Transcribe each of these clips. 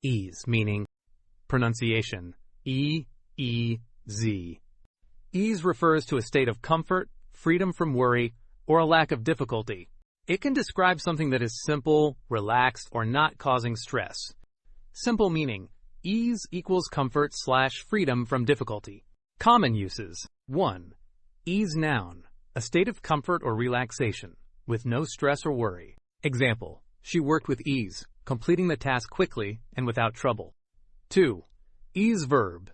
Ease, meaning pronunciation, E-E-Z. Ease refers to a state of comfort, freedom from worry, or a lack of difficulty. It can describe something that is simple, relaxed, or not causing stress. Simple meaning, ease equals comfort/freedom from difficulty. Common uses. 1. Ease noun, a state of comfort or relaxation, with no stress or worry. Example, she worked with ease, completing the task quickly and without trouble. 2. Ease verb,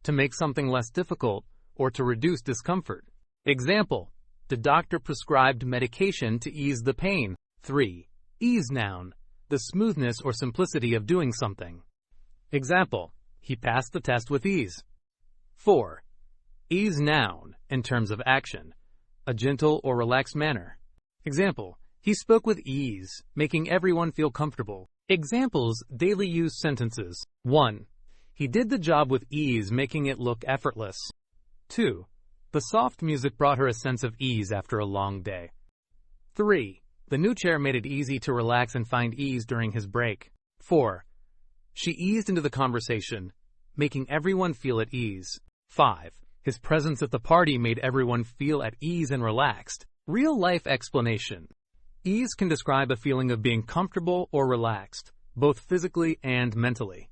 to make something less difficult or to reduce discomfort. Example, the doctor prescribed medication to ease the pain. 3. Ease noun, the smoothness or simplicity of doing something. Example, he passed the test with ease. 4. Ease noun, in terms of action, a gentle or relaxed manner. Example, he spoke with ease, making everyone feel comfortable. Examples, daily use sentences. 1. He did the job with ease, making it look effortless. 2. The soft music brought her a sense of ease after a long day. 3. The new chair made it easy to relax and find ease during his break. 4. She eased into the conversation, making everyone feel at ease. 5. His presence at the party made everyone feel at ease and relaxed. Real-life explanation. Ease can describe a feeling of being comfortable or relaxed, both physically and mentally.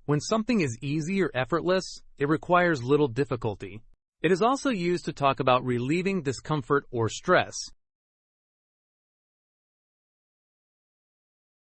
When something is easy or effortless, it requires little difficulty. It is also used to talk about relieving discomfort or stress,